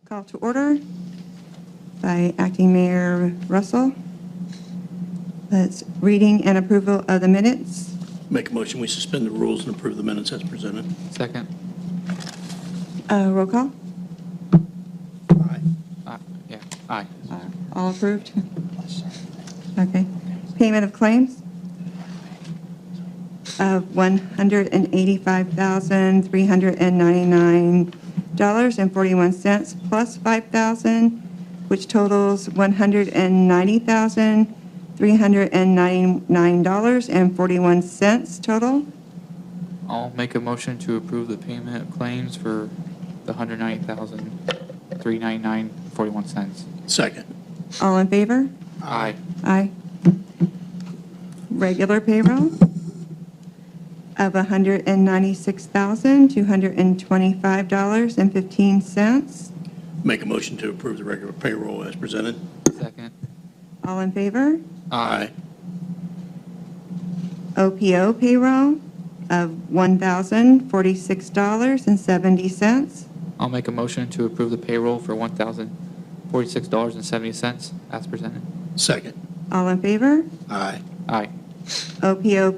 Call to order by Acting Mayor Russell. That's reading and approval of the minutes. Make a motion, we suspend the rules and approve the minutes as presented. Second. Roll call. Aye. Yeah, aye. All approved? Okay. Payment of claims of $188,399.41 plus $5,000, which totals $190,399.41 total. I'll make a motion to approve the payment of claims for the $190,399.41. Second. All in favor? Aye. Aye. Regular payroll of $196,225.15. Make a motion to approve the regular payroll as presented. Second. All in favor? Aye. OPO payroll of $1,046.70. I'll make a motion to approve the payroll for $1,046.70 as presented. Second. All in favor? Aye. Aye. OPO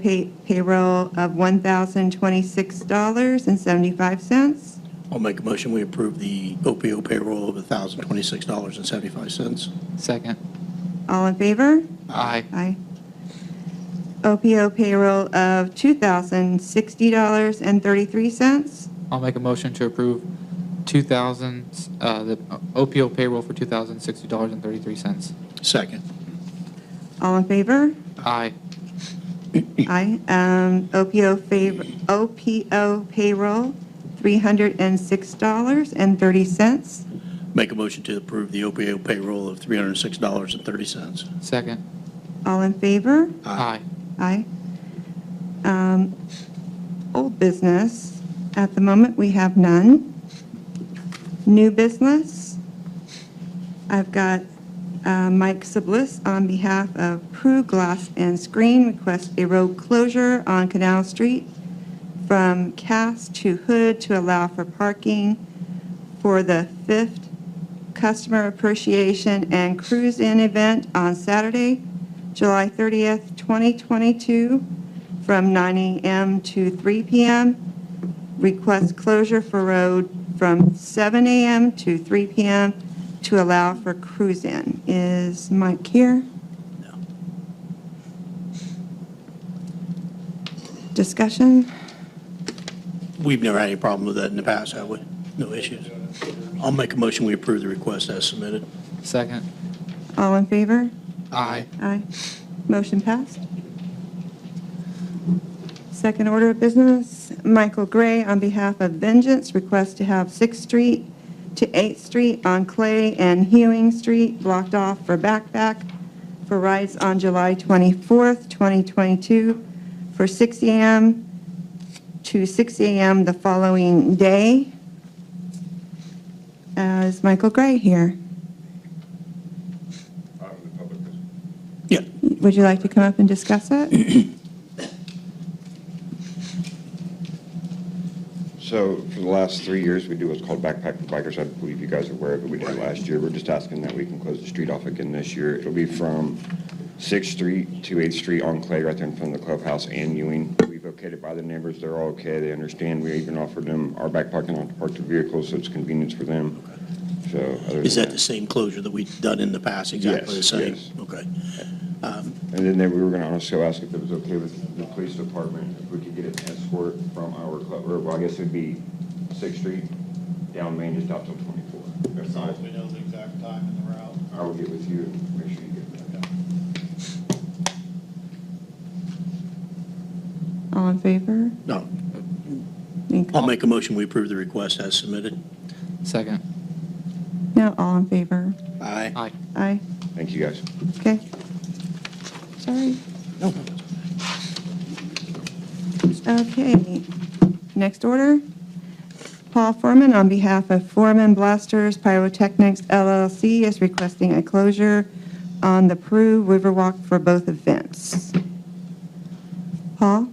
payroll of $1,026.75. I'll make a motion, we approve the OPO payroll of $1,026.75. Second. All in favor? Aye. Aye. OPO payroll of $2,060.33. I'll make a motion to approve the OPO payroll for $2,060.33. Second. All in favor? Aye. Aye. OPO payroll, $306.30. Make a motion to approve the OPO payroll of $306.30. Second. All in favor? Aye. Aye. Old business, at the moment, we have none. New business, I've got Mike Sablis on behalf of Peru Glass and Screen requests a road closure on Canal Street from Cass to Hood to allow for parking for the 5th Customer Appreciation and Cruise-In event on Saturday, July 30th, 2022, from 9 a.m. to 3 p.m. Request closure for road from 7 a.m. to 3 p.m. to allow for cruise-in. Is Mike here? No. Discussion? We've never had any problem with that in the past, have we? No issues. I'll make a motion, we approve the request as submitted. Second. All in favor? Aye. Aye. Motion passed. Second order of business, Michael Gray on behalf of Vengeance requests to have 6th Street to 8th Street on Clay and Hewing Street blocked off for backpack for rides on July 24th, 2022 for 6 a.m. to 6 a.m. the following day. Is Michael Gray here? Yeah. Would you like to come up and discuss it? So for the last 3 years, we do what's called Backpack for Bikers. I believe you guys are aware of it. We did it last year. We're just asking that we can close the street off again this year. It'll be from 6th Street to 8th Street on Clay, right there in front of the clubhouse and Ewing. We've okayed it by the neighbors. They're all okay. They understand. We even offered them our back parking lot to park their vehicles, so it's convenience for them. So other Is than that the same closure that we've done in the past, exactly the Yes, same? yes. Okay. And then we were going to also ask if it was okay with the police department, if we could get an escort from our club, or well, I guess it'd be 6th Street down Main just out till 24. As long as we know the exact time and the route. I will get with you and make sure you get that. All in favor? No. Thank you. I'll make a motion, we approve the request as submitted. Second. No, all in favor? Aye. Aye. Aye. Thank you, guys. Okay. Sorry. No. Okay. Next order. Paul Foreman, on behalf of Foreman Blasters Pyrotechnics LLC, is requesting a closure on the Peru Riverwalk for both events. Paul?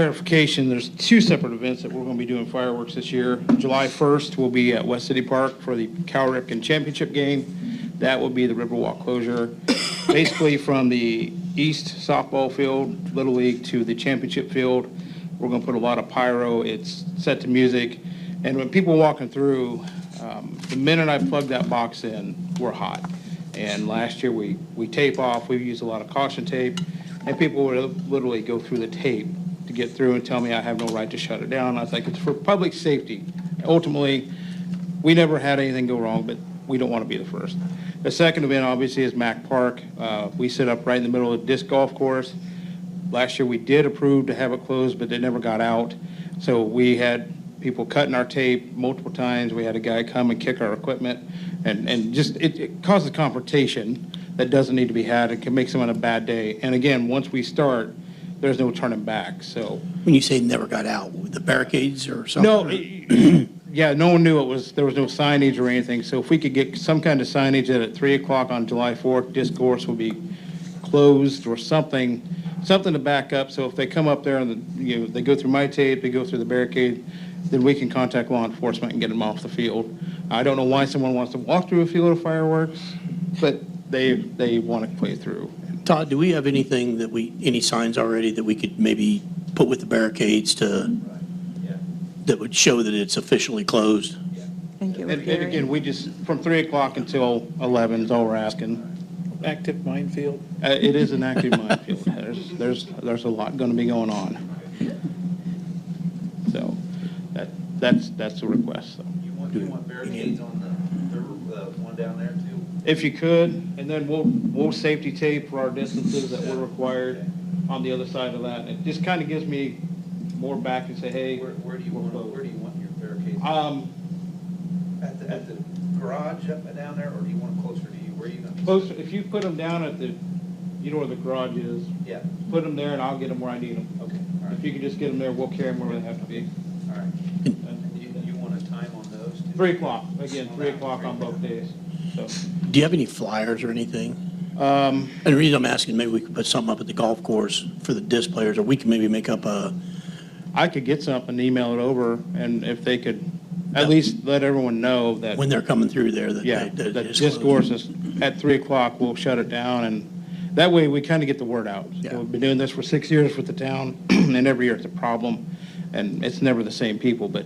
clarification, there's two separate events that we're going to be doing fireworks this year. July 1st, we'll be at West City Park for the Cal Ripken Championship game. That will be the Riverwalk closure. Basically, from the east softball field, Little League, to the championship field, we're going to put a lot of pyro. It's set to music. And when people are walking through, the minute I plug that box in, we're hot. And last year, we tape off. We used a lot of caution tape. And people would literally go through the tape to get through and tell me I have no right to shut it down. I was like, it's for public safety. Ultimately, we never had anything go wrong, but we don't want to be the first. The second event, obviously, is Mack Park. We sit up right in the middle of the disc golf course. Last year, we did approve to have it closed, but it never got out. So we had people cutting our tape multiple times. We had a guy come and kick our equipment. And just, it causes confrontation that doesn't need to be had. It can make someone a bad day. And again, once we start, there's no turning back, so. When you say never got out, the barricades or something? No, yeah, no one knew there was no signage or anything. So if we could get some kind of signage that at 3 o'clock on July 4th, disc course will be closed or something to back up. So if they come up there and, they go through my tape, they go through the barricade, then we can contact law enforcement and get them off the field. I don't know why someone wants to walk through a field of fireworks, but they want to play through. Todd, do we have anything any signs already that we could maybe put with the barricades that would show that it's officially closed? Thank you, And Gary. again, we just, from 3 o'clock until 11 is all we're asking. Active minefield. It is an active minefield. There's a lot going to be going on. So that's the request. So. You want barricades on the one down there too? If you could, and then we'll safety tape for our distances that were required on the other side of that. It just kind of gives me more back and say, hey. Where do you want your barricades? At the garage up and down there, or do you want them closer to you? Where are you going to be? Closer, if you put them down at where the garage is. Yeah. Put them there and I'll get them where I need them. Okay, all right. If you could just get them there, we'll carry them where they have to be. All right. And you want a time on those? 3 o'clock, again, 3 o'clock on both days, so. Do you have any flyers or anything? And the reason I'm asking, maybe we could put something up at the golf course for the disc players, or we can maybe make up I could get something, email it over, and if they could at least let everyone know that, when they're coming through there, that that it's disc closed. course is at 3 o'clock, we'll shut it down, and that way we kind of get the word out. Yeah. We've been doing this for 6 years with the town, and every year it's a problem, and it's never the same people, but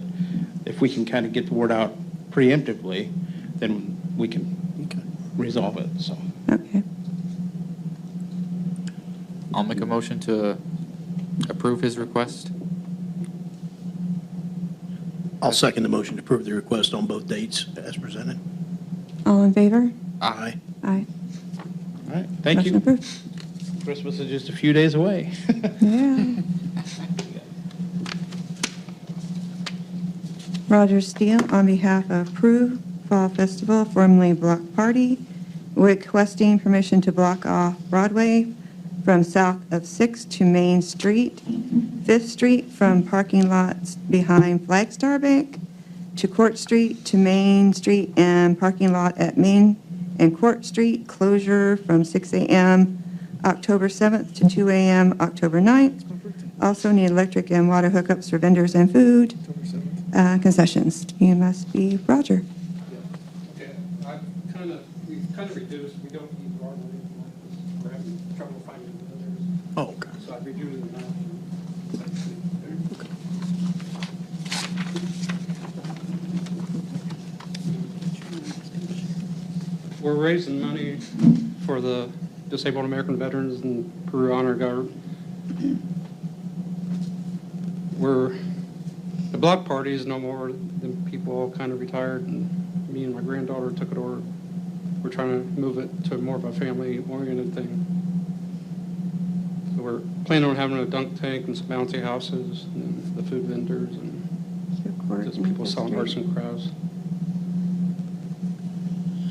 if we can kind of get the word out preemptively, then we can resolve it, so. Okay. I'll make a motion to approve his request. I'll second the motion to approve the request on both dates as presented. All in favor? Aye. Aye. All right, thank Motion you. approved. Christmas is just a few days away. Yeah. Roger Steele, on behalf of Peru Fall Festival, formerly Block Party, requesting permission to block off Broadway from south of 6th to Main Street, 5th Street from parking lots behind Flagstar Bank to Court Street to Main Street and parking lot at Main and Court Street, closure from 6 a.m. October 7th to 2 a.m. October 9th. Also need electric and water hookups for vendors and food concessions. You must be Roger. Okay, we've kind of reduced, we don't need Broadway anymore because we're having trouble finding vendors. Oh, okay. So I've reduced it now. We're raising money for the disabled American veterans and Peru Honor Guard. The block party is no more than people all kind of retired, and me and my granddaughter took it over. We're trying to move it to more of a family-oriented thing. So we're planning on having a dunk tank and some bouncy houses and the food vendors and just people selling arts and crafts.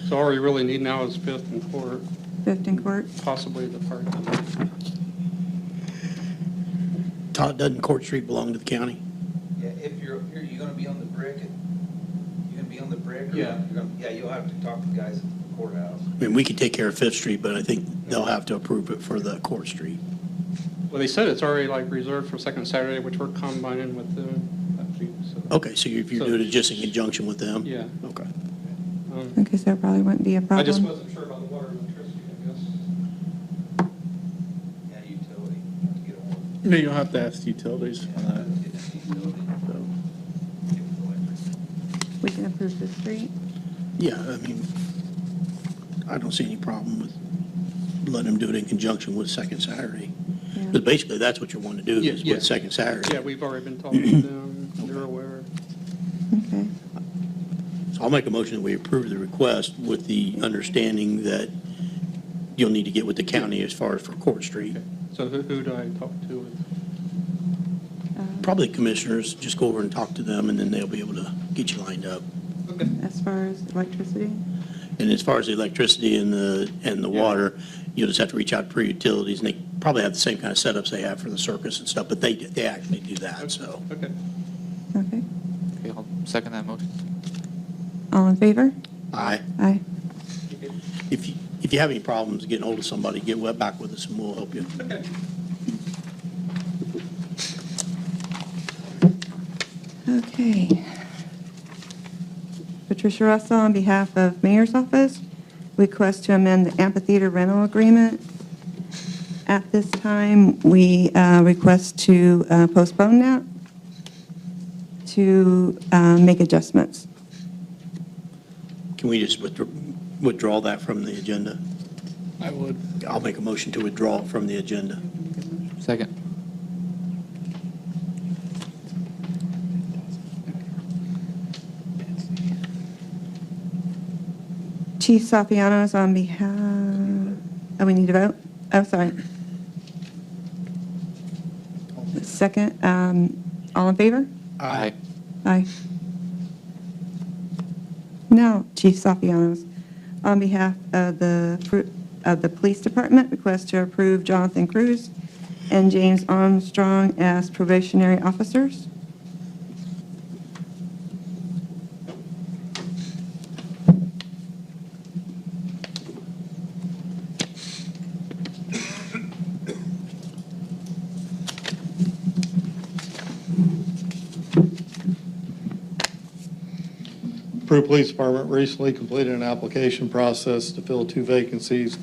So all we really need now is 5th and Court, 5th and Court. possibly the park. Todd, doesn't Court Street belong to the county? Yeah, if you're going to be on the brick, you're going to be on the brick? Or Yeah. You'll have to talk to the guys at the courthouse. I mean, we could take care of 5th Street, but I think they'll have to approve it for the Court Street. Well, they said it's already like reserved for second Saturday, which we're combining with them that week, so. Okay, so if you're doing it just in conjunction with them? Yeah. Okay. Okay, so there probably wouldn't be a problem. I just wasn't sure about the water and electricity, I guess. Yeah, utility, to get a hold No, you'll have to ask utilities for that. of get that utility. Get with electric. We can approve the street. Yeah, I mean, I don't see any problem with letting them do it in conjunction with second Saturday. Yeah. Because basically, that's what you want to do, is Yeah. with second Saturday. Yeah, we've already been talking to them, they're aware. Okay. So I'll make a motion that we approve the request with the understanding that you'll need to get with the county as far as for Court Street. Okay. So who do I talk to with? Probably commissioners, just go over and talk to them, and then they'll be able to get you lined up. Okay. As far as electricity? And as far as the electricity and the water, you'll just have to reach out to Peru Utilities, and they probably have the same kind of setups they have for the circus and stuff, but they actually do that, so. Okay. Okay. Okay, I'll second that motion. All in favor? Aye. Aye. If you have any problems getting hold of somebody, get back with us and we'll help you. Okay. Okay. Patricia Russell, on behalf of Mayor's Office, request to amend the amphitheater rental agreement. At this time, we request to postpone that to make adjustments. Can we just withdraw that from the agenda? I would. I'll make a motion to withdraw it from the agenda. Second. Chief Safianos on behalf, we need to vote? Oh, sorry. Second, all in favor? Aye. Aye. Now, Chief Safianos, on behalf of the Police Department, request to approve Jonathan Cruz and James Armstrong as probationary officers. Peru Police Department recently completed an application process to fill 2 vacancies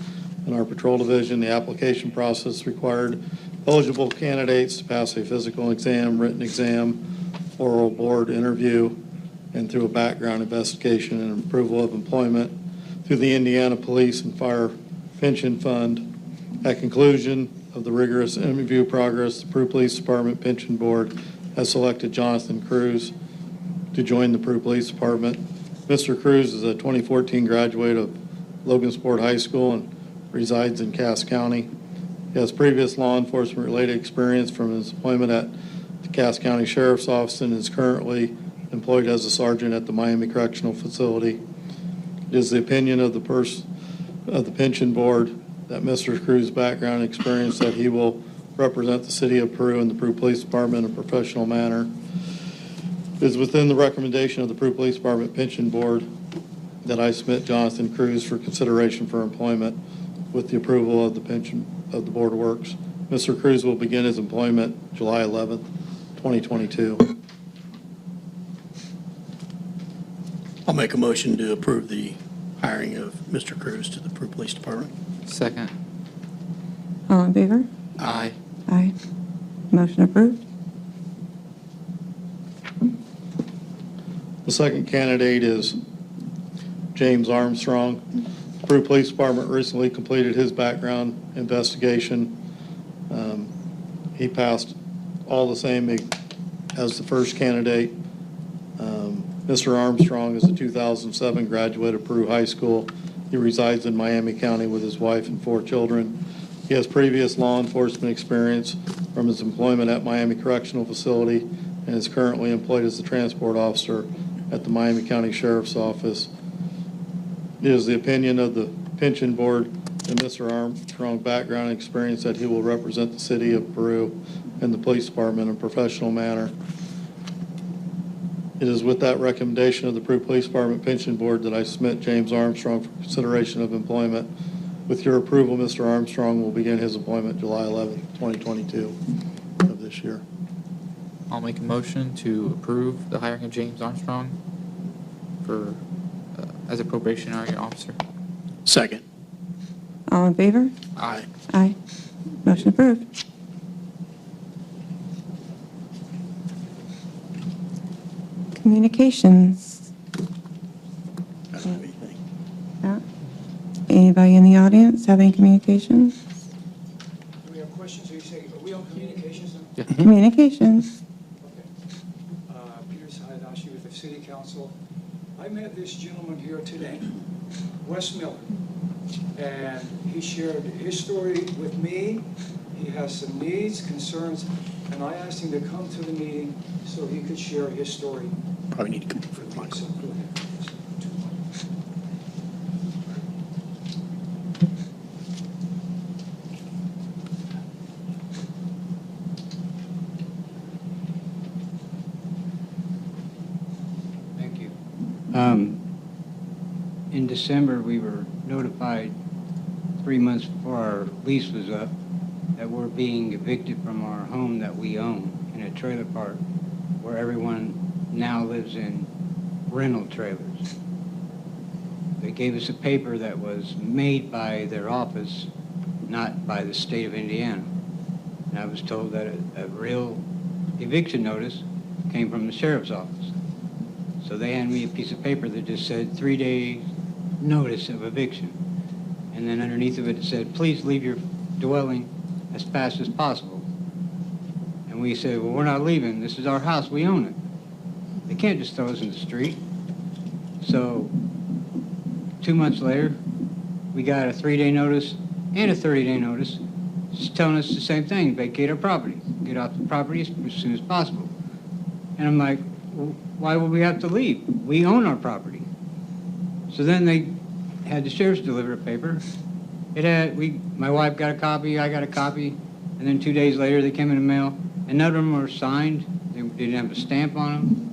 in our patrol division. The application process required eligible candidates to pass a physical exam, written exam, oral board interview, and through a background investigation and approval of employment through the Indiana Police and Fire Pension Fund. At conclusion of the rigorous interview progress, the Peru Police Department Pension Board has selected Jonathan Cruz to join the Peru Police Department. Mr. Cruz is a 2014 graduate of Logansport High School and resides in Cass County. He has previous law enforcement-related experience from his employment at the Cass County Sheriff's Office and is currently employed as a sergeant at the Miami Correctional Facility. It is the opinion of the Pension Board that Mr. Cruz's background and experience that he will represent the City of Peru and the Peru Police Department in a professional manner. It is within the recommendation of the Peru Police Department Pension Board that I submit Jonathan Cruz for consideration for employment with the approval of the Board of Works. Mr. Cruz will begin his employment July 11th, 2022. I'll make a motion to approve the hiring of Mr. Cruz to the Peru Police Department. Second. All in favor? Aye. Aye. Motion approved. The second candidate is James Armstrong. The Peru Police Department recently completed his background investigation. He passed all the same as the first candidate. Mr. Armstrong is a 2007 graduate of Peru High School. He resides in Miami County with his wife and 4 children. He has previous law enforcement experience from his employment at Miami Correctional Facility and is currently employed as a transport officer at the Miami County Sheriff's Office. It is the opinion of the Pension Board and Mr. Armstrong's background and experience that he will represent the City of Peru and the Police Department in a professional manner. It is with that recommendation of the Peru Police Department Pension Board that I submit James Armstrong for consideration of employment With your approval, Mr. Armstrong will begin his employment July 11th, 2022 of this year. I'll make a motion to approve the hiring of James Armstrong for, as a probationary officer. Second. All in favor? Aye. Aye. Motion approved. Communications. I don't have anything. Yeah. Anybody in the audience have any communications? Do we have questions? Are you saying, are we on communications now? Yeah. Communications. Okay. Peter Sayadashi with the City Council. I met this gentleman here today, Wes Miller, and he shared his story with me. He has some needs, concerns, and I asked him to come to the meeting so he could share his story. Probably need to come for the mic. So, go ahead. Thank you. In December, we were notified 3 months before our lease was up that we're being evicted from our home that we own in a trailer park where everyone now lives in rental trailers. They gave us a paper that was made by their office, not by the state of Indiana. And I was told that a real eviction notice came from the sheriff's office. So they handed me a piece of paper that just said 3-day notice of eviction. And then underneath of it said, please leave your dwelling as fast as possible. And we said, well, we're not leaving. This is our house. We own it. They can't just throw us in the street. So 2 months later, we got a 3-day notice and a 30-day notice just telling us the same thing, vacate our property, get off the property as soon as possible. And I'm like, well, why would we have to leave? We own our property. So then they had the sheriff's deliver a paper. It had, my wife got a copy, I got a copy, and then 2 days later they came in the mail, and none of them were signed. They didn't have a stamp on them.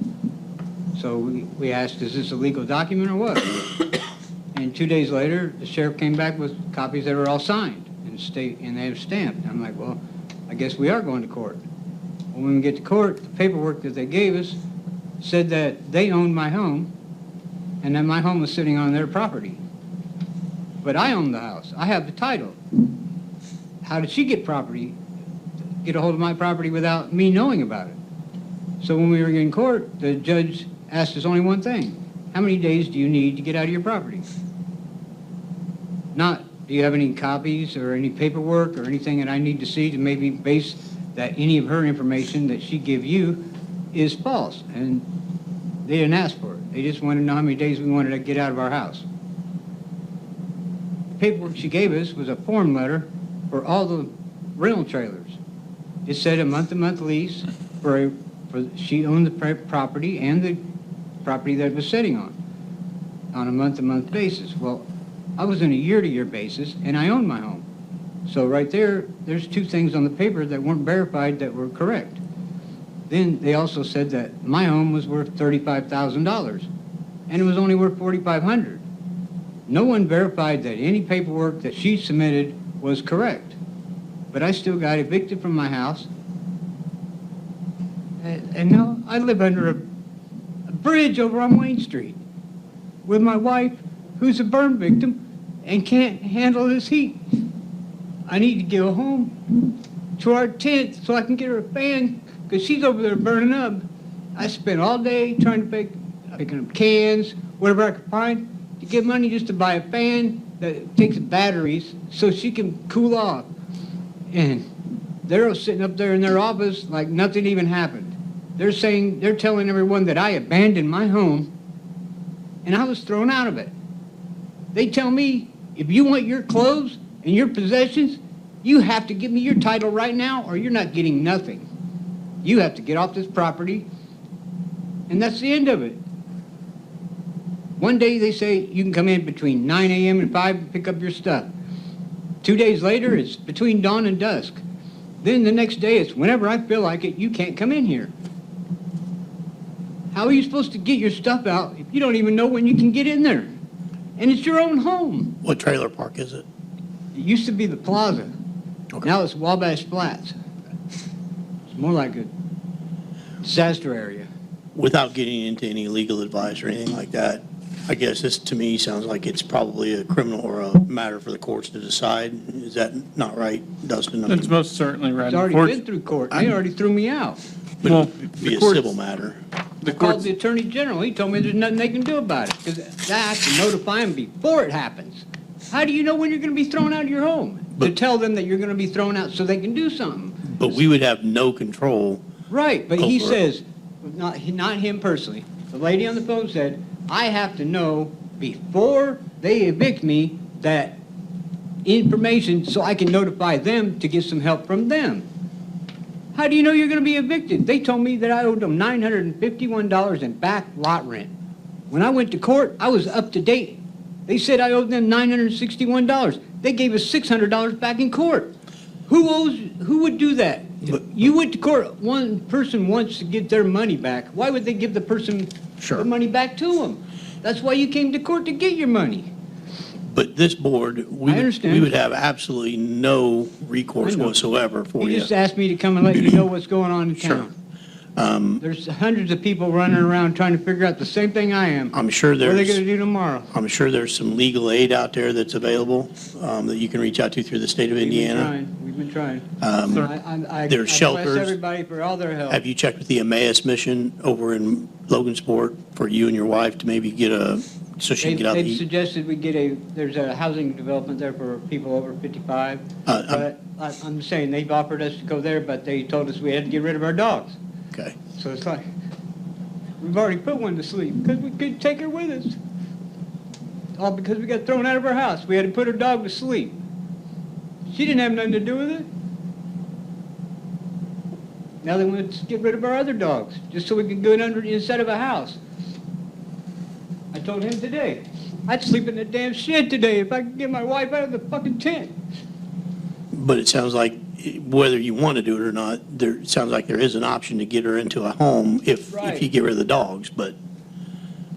So we asked, is this a legal document or what? And 2 days later, the sheriff came back with copies that were all signed and they have stamped. I'm like, well, I guess we are going to court. Well, when we get to court, the paperwork that they gave us said that they owned my home and that my home was sitting on their property. But I own the house. I have the title. How did she get a hold of my property without me knowing about it? So when we were in court, the judge asked us only one thing. How many days do you need to get out of your property? Not, do you have any copies or any paperwork or anything that I need to see to maybe base that any of her information that she give you is false? And they didn't ask for it. They just wanted to know how many days we wanted to get out of our house. The paperwork she gave us was a form letter for all the rental trailers. It said a month-to-month lease for she owned the property and the property that it was sitting on a month-to-month basis. Well, I was on a year-to-year basis, and I owned my home. So right there's two things on the paper that weren't verified that were correct. Then they also said that my home was worth $35,000, and it was only worth $4,500. No one verified that any paperwork that she submitted was correct. But I still got evicted from my house, and now I live under a bridge over on Wayne Street with my wife, who's a burn victim and can't handle this heat. I need to go home to our tent so I can get her a fan because she's over there burning up. I spent all day trying to picking up cans, whatever I could find, to get money just to buy a fan that takes batteries so she can cool off. And they're sitting up there in their office like nothing even happened. They're telling everyone that I abandoned my home and I was thrown out of it. They tell me, if you want your clothes and your possessions, you have to give me your title right now or you're not getting nothing. You have to get off this property, and that's the end of it. One day they say you can come in between 9 a.m. and 5 and pick up your stuff. 2 days later, it's between dawn and dusk. Then the next day, it's whenever I feel like it, you can't come in here. How are you supposed to get your stuff out if you don't even know when you can get in there? And it's your own home. What trailer park is it? It used to be the plaza. Okay. Now it's Wabash Flats. It's more like a disaster area. Without getting into any legal advice or anything like that, I guess this, to me, sounds like it's probably a criminal or a matter for the courts to decide. Is that not right, Dustin? I That's mean, most certainly right. It's already been through court. They already threw me out. but well, it'd be the a courts- civil matter. The I called courts, the Attorney General. He told me there's nothing they can do about it because I have to notify them before it happens. How do you know when you're going to be thrown out of your home? To But- tell them that you're going to be thrown out so they can do something. But we would have no control. Right, but he Over. says, not him personally, the lady on the phone said, I have to know before they evict me that information so I can notify them to get some help from them. How do you know you're going to be evicted? They told me that I owed them $951 in back lot rent. When I went to court, I was up to date. They said I owed them $961. They gave us $600 back in court. Who would do that? But- You went to court, one person wants to get their money back. Why would they give the person Sure. the money back to them? That's why you came to court to get your money. But this board, we I would, understand. we would have absolutely no recourse I know. whatsoever for You you. just asked me to come and let you know what's going on in Sure. town. There's hundreds of people running around trying to figure out the same thing I am. I'm sure What are they going to there's, do tomorrow? I'm sure there's some legal aid out there that's available, that you can reach out to through the state of Indiana. We've been trying. I There's bless shelters. everybody for all their help. Have you checked with the Emmaus mission over in Logansport for you and your wife to maybe get so she can get out to They've eat? suggested we get there's a housing development there for people over 55. But I'm saying they've offered us to go there, but they told us we had to get rid of our dogs. Okay. So it's like, we've already put one to sleep because we couldn't take her with us. All because we got thrown out of our house. We had to put her dog to sleep. She didn't have nothing to do with it. Now they want to get rid of our other dogs, just so we can go inside of a house. I told him today, I'd sleep in the damn shed today if I could get my wife out of the fucking tent. But it sounds like, whether you want to do it or not, it sounds like there is an option to get her into a home if Right. you get rid of the dogs, but,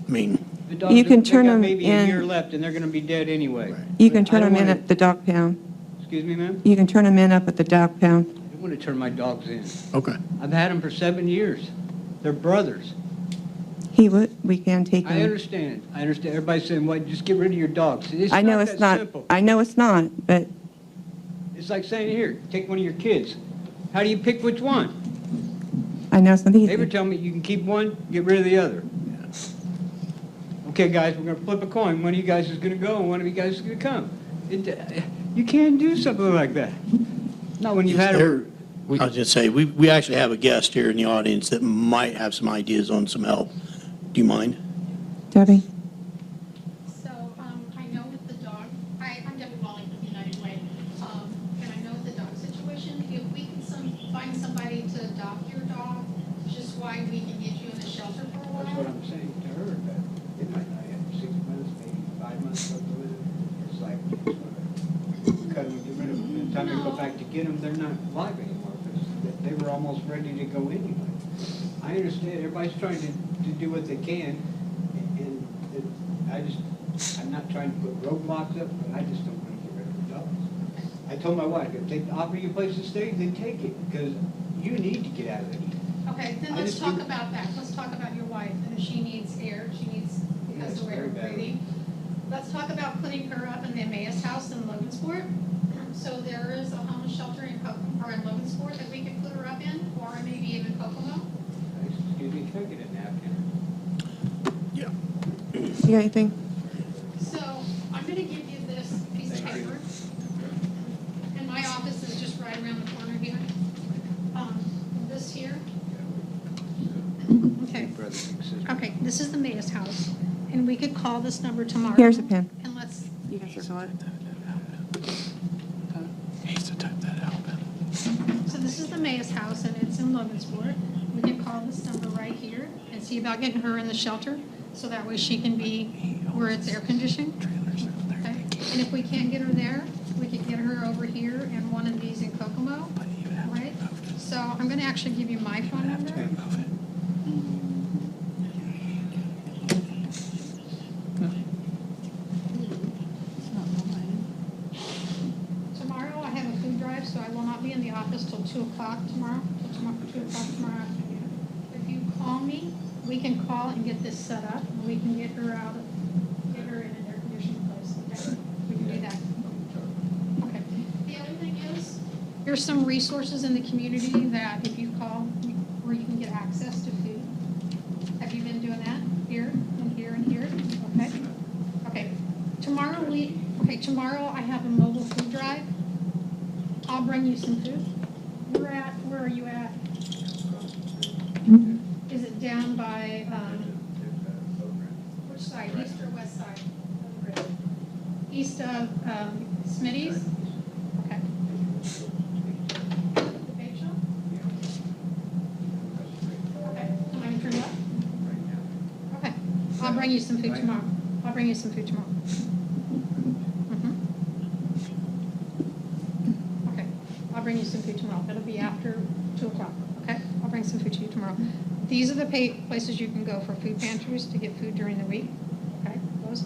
I mean, The dogs, You can they turn got them maybe a in. year left, and they're going to be dead anyway. You can But I turn don't them in wanna- at the dog pound. Excuse me, ma'am? You can turn them in up at the dog pound. I don't want to turn my dogs in. okay. I've had them for 7 years. They're brothers. We can take I them. understand. I understand. Everybody's saying, well, just get rid of your dogs. It's I know not it's that not, simple. I know it's not, but It's like saying, here, take one of your kids. How do you pick which one? I know it's not They were easy. telling me you can keep one, get rid of the other. Okay, guys, we're going to flip a coin. One of you guys is going to go, and one of you guys is going to come. You can't do something like that. Not when you've had There- her. I was just say, we actually have a guest here in the audience that might have some ideas on some help. Do you mind? Debbie? So, I know with the dog, I'm Debbie Walling from United Way, and I know with the dog situation, if we can find somebody to adopt your dog, just why we can get you in the shelter for a That's what while. I'm saying to her, that it might not have 6 months, maybe 5 months left to live. It's like, cut them, get rid of them. By the time they go back to get them, they're not live anymore, because they were almost ready to go anyway. I understand, everybody's trying to do what they can, and I'm not trying to put roadblocks up, but I just don't want to get rid of the dogs. I told my wife, if they offer you a place to stay, then take it, because you need to get out of there. Okay, then I let's just talk do- about that. Let's talk about your wife, and if she needs air, because Yes, of the way very we're badly. breathing. Let's talk about putting her up in the Emmaus house in Logansport. So there is a homeless shelter in Logansport that we could put her up in, or maybe even Kokomo. Excuse me, can I get a napkin? You got anything? So I'm gonna give you this piece of paper. And my office is just right around the corner here. This here. Okay. Brothers and sisters. Okay, this is the Emmaus house, and we could call this number tomorrow. Here's a pen. And let's, He needs to type that out. so this is the Emmaus house, and it's in Logansport. We could call this number right here and see about getting her in the shelter, so that way she can be where it's air conditioned. Okay? And if we can't get her there, we could get her over here in one of these in Kokomo, right? So I'm gonna actually give you my phone number. office till 2 o'clock tomorrow, 2 o'clock tomorrow afternoon. If you call me, we can call and get this set up, and we can get her out, get her in an air-conditioned place, okay? We can do that. Okay. The other thing is, there's some resources in the community that if you call, where you can get access to food. Have you been doing that? Here, and here, and here? Okay. Okay. Tomorrow I have a mobile food drive. I'll bring you some food. Where are you at? Is it down by, which side, east or west side? East of Smitty's? Okay. The bake shop? Okay, am I turned up? Okay, I'll bring you some food tomorrow. I'll bring you some food tomorrow. Okay, I'll bring you some food tomorrow. It'll be after 2 o'clock, okay? I'll bring some food to you tomorrow. These are the places you can go for food pantries to get food during the week, okay? Those.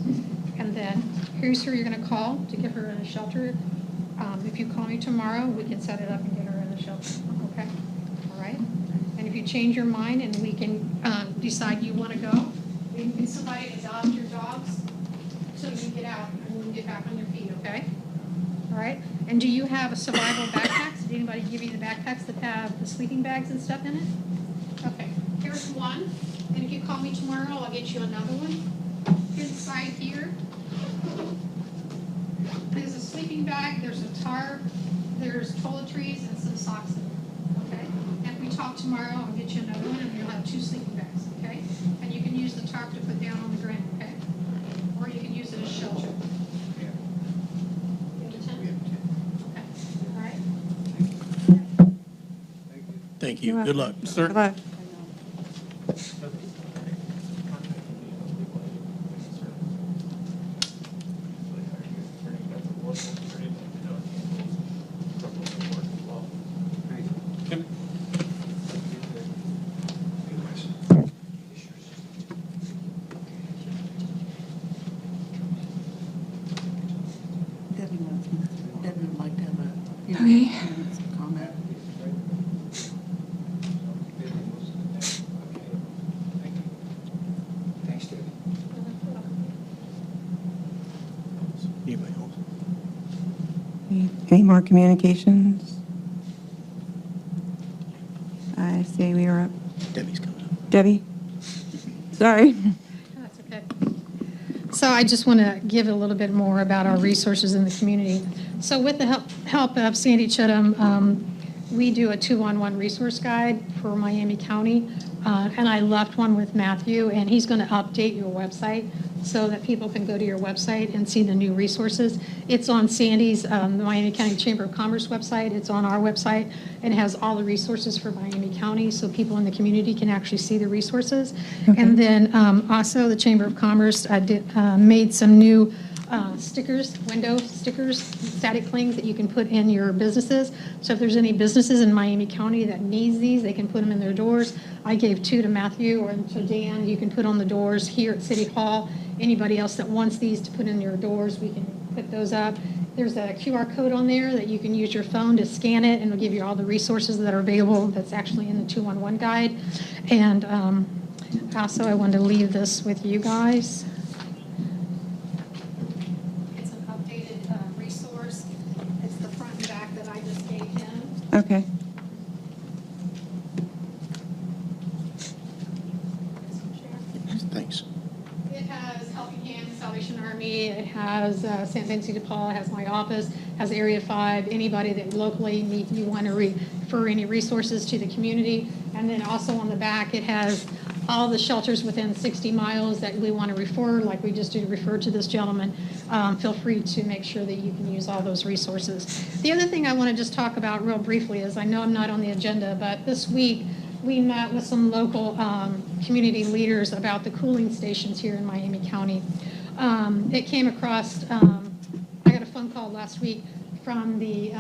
And then here's who you're gonna call to get her in a shelter. If you call me tomorrow, we can set it up and get her in the shelter, okay? All right? And if you change your mind and we can decide you wanna go, we can get somebody to adopt your dogs so you get out and you can get back on your feet, okay? All right? And do you have a survival backpacks? Did anybody give you the backpacks that have the sleeping bags and stuff in it? Okay, here's one. And if you call me tomorrow, I'll get you another one. Inside here, there's a sleeping bag, there's a tarp, there's toiletries, and some socks in it, okay? And if we talk tomorrow, I'll get you another one, and you'll have 2 sleeping bags, okay? And you can use the tarp to put down on the ground, okay? Or you can use it as shelter. You have a tent? Okay, all right? Thank you. Good luck. Good luck. Debbie would like to have a few Okay. minutes of comment. Thanks, David. Anybody else? Any more communications? I say we are up. Debbie's coming up. Debbie? Sorry. That's okay. So I just want to give a little bit more about our resources in the community. So with the help of Sandy Chittum, we do a 2-on-1 resource guide for Miami County. And I left one with Matthew, and he's going to update your website so that people can go to your website and see the new resources. It's on Sandy's, the Miami County Chamber of Commerce website. It's on our website, and it has all the resources for Miami County, so people in the community can actually see the resources. Okay. And then also the Chamber of Commerce made some new stickers, window stickers, static clings that you can put in your businesses. So if there's any businesses in Miami County that needs these, they can put them in their doors. I gave 2 to Matthew or to Dan. You can put on the doors here at City Hall. Anybody else that wants these to put in your doors, we can put those up. There's a QR code on there that you can use your phone to scan it, and it'll give you all the resources that are available that's actually in the 2-on-1 guide. And also, I wanted to leave this with you guys. It's an updated resource. It's the front and back that I just gave him. Okay. Thanks. It has Helping Hands, Salvation Army, it has St. Vincent de Paul, it has my office, has Area 5, anybody that locally you want to refer any resources to the community. And then also on the back, it has all the shelters within 60 miles that we want to refer, like we just did refer to this gentleman. Feel free to make sure that you can use all those resources. The other thing I want to just talk about real briefly is, I know I'm not on the agenda, but this week we met with some local community leaders about the cooling stations here in Miami County. It came across, I got a phone call last week from the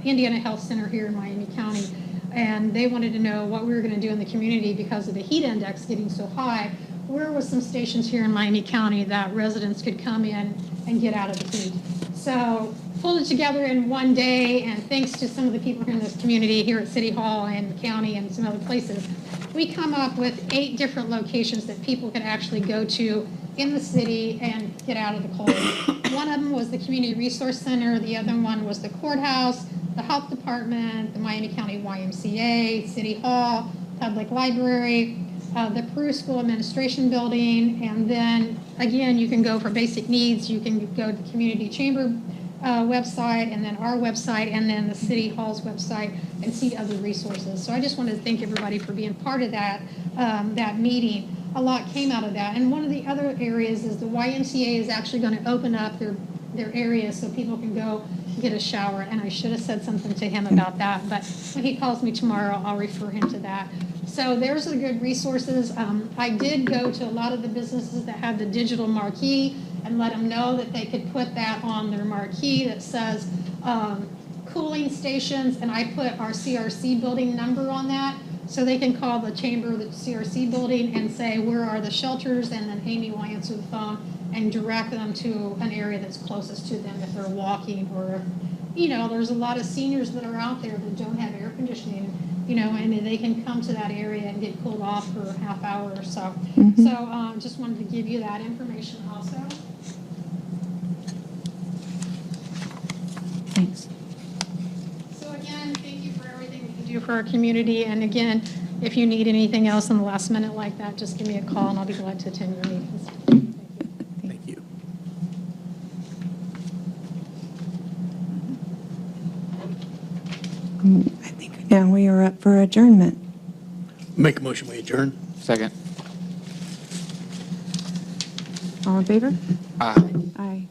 Indiana Health Center here in Miami County, and they wanted to know what we were going to do in the community because of the heat index getting so high. Where was some stations here in Miami County that residents could come in and get out of the heat? So pulled it together in one day, and thanks to some of the people in this community here at City Hall and the county and some other places, we come up with 8 different locations that people can actually go to in the city and get out of the cold. One of them was the Community Resource Center, the other one was the courthouse, the health department, the Miami County YMCA, City Hall, Public Library, the Peru School Administration Building, and then, again, you can go for basic needs. You can go to the Community Chamber website, and then our website, and then the City Hall's website, and see other resources. So I just wanted to thank everybody for being part of that, that meeting. A lot came out of that. And one of the other areas is the YMCA is actually going to open up their area so people can go get a shower. And I should have said something to him about that, but when he calls me tomorrow, I'll refer him to that. So there's the good resources. I did go to a lot of the businesses that have the digital marquee and let them know that they could put that on their marquee that says cooling stations, and I put our CRC building number on that, so they can call the chamber, the CRC building, and say, where are the shelters, and then Amy will answer the phone and direct them to an area that's closest to them if they're walking, or, you know, there's a lot of seniors that are out there that don't have air conditioning, you know, and they can come to that area and get cooled off for a half hour or so. So just wanted to give you that information also. Thanks. So again, thank you for everything that you do for our community. And again, if you need anything else in the last minute like that, just give me a call and I'll be glad to attend your meetings. Thank you. I think now we are up for adjournment. Make a motion, we adjourn. Second. All in favor? Aye. Aye.